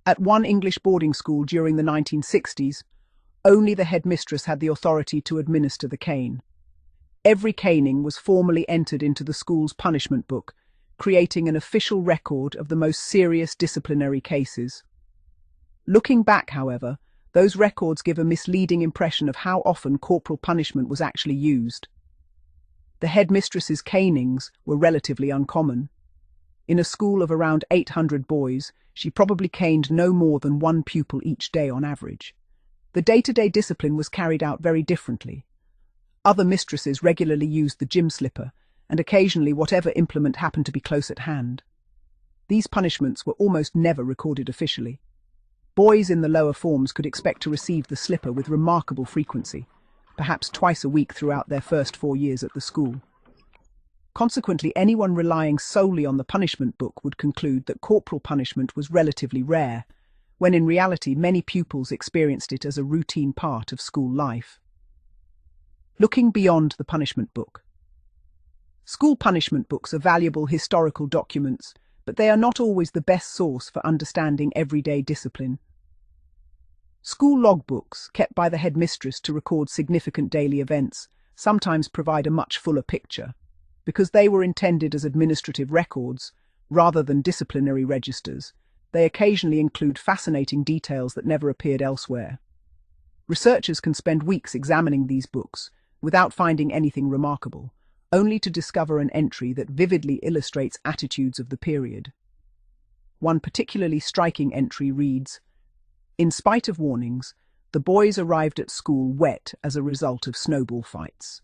At one English boarding school during the 1960s, only the headmistress had the authority to administer the cane. Every caning was formally entered into the school's punishment book, creating an official record of the most serious disciplinary cases. Looking back, however, those records give a misleading impression of how often corporal punishment was actually used. The headmistress's canings were relatively uncommon. In a school of around 800 boys, she probably caned no more than one pupil each day on average. The day-to-day discipline was carried out very differently. Other mistresses regularly used the gym slipper, and occasionally whatever implement happened to be close at hand. These punishments were almost never recorded officially. Boys in the lower forms could expect to receive the slipper with remarkable frequency, perhaps twice a week throughout their first 4 years at the school. Consequently, anyone relying solely on the punishment book would conclude that corporal punishment was relatively rare, when in reality many pupils experienced it as a routine part of school life. Looking beyond the punishment book. School punishment books are valuable historical documents, but they are not always the best source for understanding everyday discipline. School logbooks, kept by the headmistress to record significant daily events, sometimes provide a much fuller picture. Because they were intended as administrative records, rather than disciplinary registers, they occasionally include fascinating details that never appeared elsewhere. Researchers can spend weeks examining these books without finding anything remarkable, only to discover an entry that vividly illustrates attitudes of the period. One particularly striking entry reads, "In spite of warnings, the boys arrived at school wet as a result of snowball fights.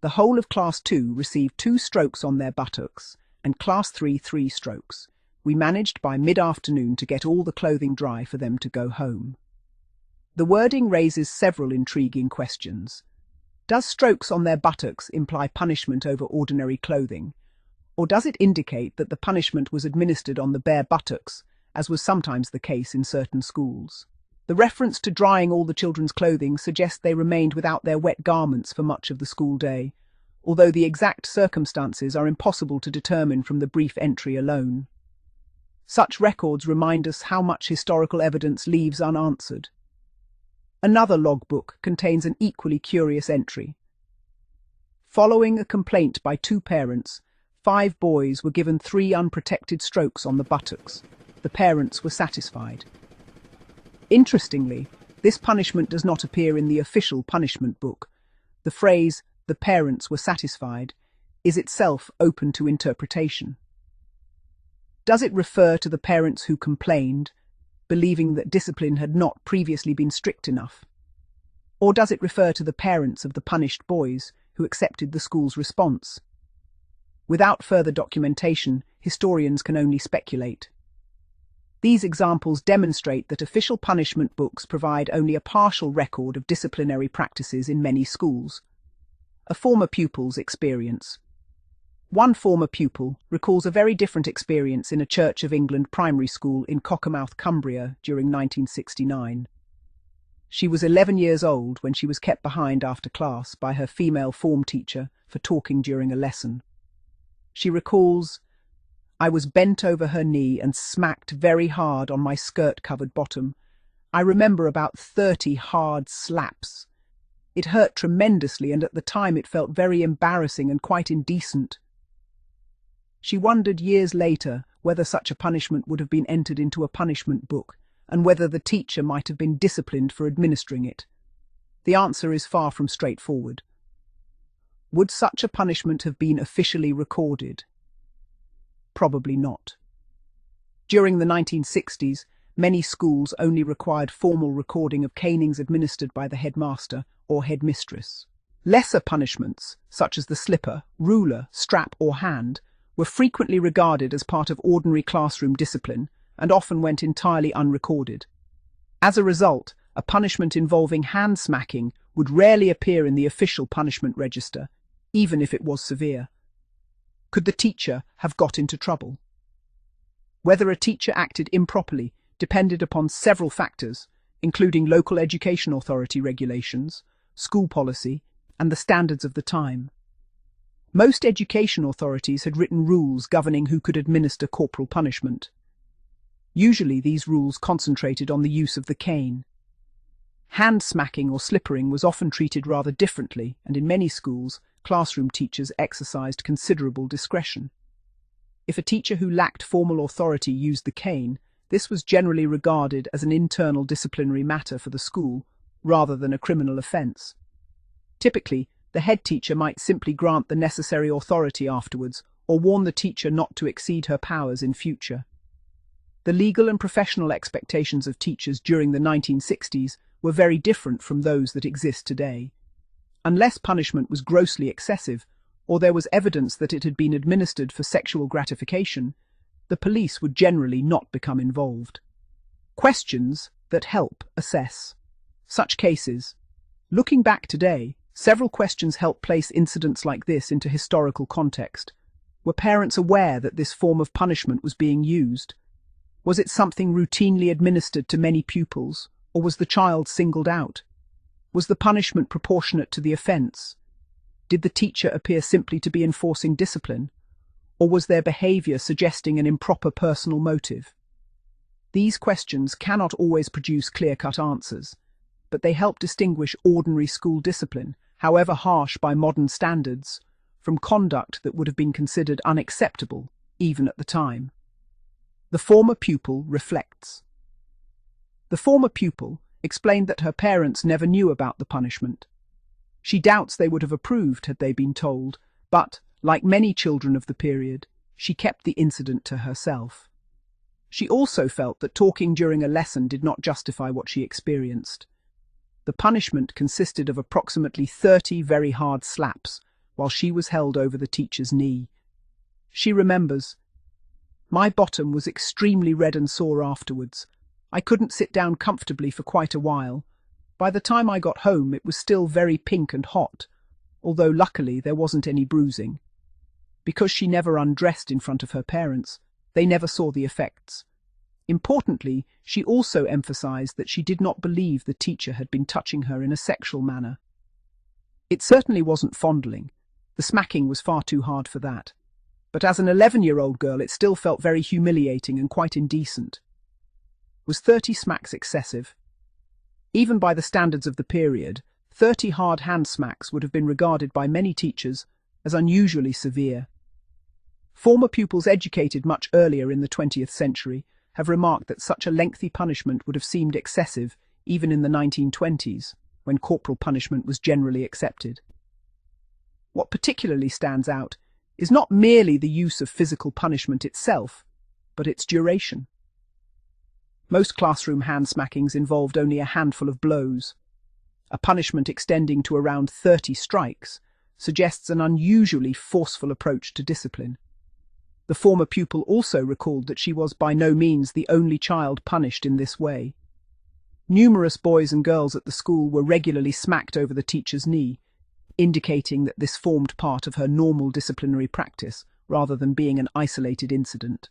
The whole of Class 2 received 2 strokes on their buttocks, and Class 3 3 strokes. We managed by mid-afternoon to get all the clothing dry for them to go home." The wording raises several intriguing questions. Does strokes on their buttocks imply punishment over ordinary clothing? Or does it indicate that the punishment was administered on the bare buttocks, as was sometimes the case in certain schools? The reference to drying all the children's clothing suggests they remained without their wet garments for much of the school day, although the exact circumstances are impossible to determine from the brief entry alone. Such records remind us how much historical evidence leaves unanswered. Another logbook contains an equally curious entry. Following a complaint by 2 parents, 5 boys were given 3 unprotected strokes on the buttocks. The parents were satisfied. Interestingly, this punishment does not appear in the official punishment book. The phrase, "the parents were satisfied," is itself open to interpretation. Does it refer to the parents who complained, believing that discipline had not previously been strict enough? Or does it refer to the parents of the punished boys who accepted the school's response? Without further documentation, historians can only speculate. These examples demonstrate that official punishment books provide only a partial record of disciplinary practices in many schools. A former pupil's experience. One former pupil recalls a very different experience in a Church of England primary school in Cockermouth, Cumbria, during 1969. She was 11 years old when she was kept behind after class by her female form teacher for talking during a lesson. She recalls, "I was bent over her knee and smacked very hard on my skirt-covered bottom. I remember about 30 hard slaps. It hurt tremendously, and at the time it felt very embarrassing and quite indecent." She wondered years later whether such a punishment would have been entered into a punishment book, and whether the teacher might have been disciplined for administering it. The answer is far from straightforward. Would such a punishment have been officially recorded? Probably not. During the 1960s, many schools only required formal recording of canings administered by the headmaster or headmistress. Lesser punishments, such as the slipper, ruler, strap or hand, were frequently regarded as part of ordinary classroom discipline and often went entirely unrecorded. As a result, a punishment involving hand smacking would rarely appear in the official punishment register, even if it was severe. Could the teacher have got into trouble? Whether a teacher acted improperly depended upon several factors, including local education authority regulations, school policy, and the standards of the time. Most education authorities had written rules governing who could administer corporal punishment. Usually these rules concentrated on the use of the cane. Hand smacking or slippering was often treated rather differently, and in many schools, classroom teachers exercised considerable discretion. If a teacher who lacked formal authority used the cane, this was generally regarded as an internal disciplinary matter for the school, rather than a criminal offence. Typically, the head teacher might simply grant the necessary authority afterwards, or warn the teacher not to exceed her powers in future. The legal and professional expectations of teachers during the 1960s were very different from those that exist today. Unless punishment was grossly excessive, or there was evidence that it had been administered for sexual gratification, the police would generally not become involved. Questions that help assess such cases. Looking back today, several questions help place incidents like this into historical context. Were parents aware that this form of punishment was being used? Was it something routinely administered to many pupils, or was the child singled out? Was the punishment proportionate to the offence? Did the teacher appear simply to be enforcing discipline, or was their behaviour suggesting an improper personal motive? These questions cannot always produce clear-cut answers, but they help distinguish ordinary school discipline, however harsh by modern standards, from conduct that would have been considered unacceptable, even at the time. The former pupil reflects. The former pupil explained that her parents never knew about the punishment. She doubts they would have approved had they been told, but, like many children of the period, she kept the incident to herself. She also felt that talking during a lesson did not justify what she experienced. The punishment consisted of approximately 30 very hard slaps, while she was held over the teacher's knee. She remembers, "My bottom was extremely red and sore afterwards. I couldn't sit down comfortably for quite a while. By the time I got home it was still very pink and hot, although luckily there wasn't any bruising." Because she never undressed in front of her parents, they never saw the effects. Importantly, she also emphasized that she did not believe the teacher had been touching her in a sexual manner. It certainly wasn't fondling. The smacking was far too hard for that. But as an 11-year-old girl, it still felt very humiliating and quite indecent. Was 30 smacks excessive? Even by the standards of the period, 30 hard hand smacks would have been regarded by many teachers as unusually severe. Former pupils educated much earlier in the 20th century have remarked that such a lengthy punishment would have seemed excessive even in the 1920s, when corporal punishment was generally accepted. What particularly stands out is not merely the use of physical punishment itself, but its duration. Most classroom hand smackings involved only a handful of blows. A punishment extending to around 30 strikes suggests an unusually forceful approach to discipline. The former pupil also recalled that she was by no means the only child punished in this way. Numerous boys and girls at the school were regularly smacked over the teacher's knee, indicating that this formed part of her normal disciplinary practice rather than being an isolated incident.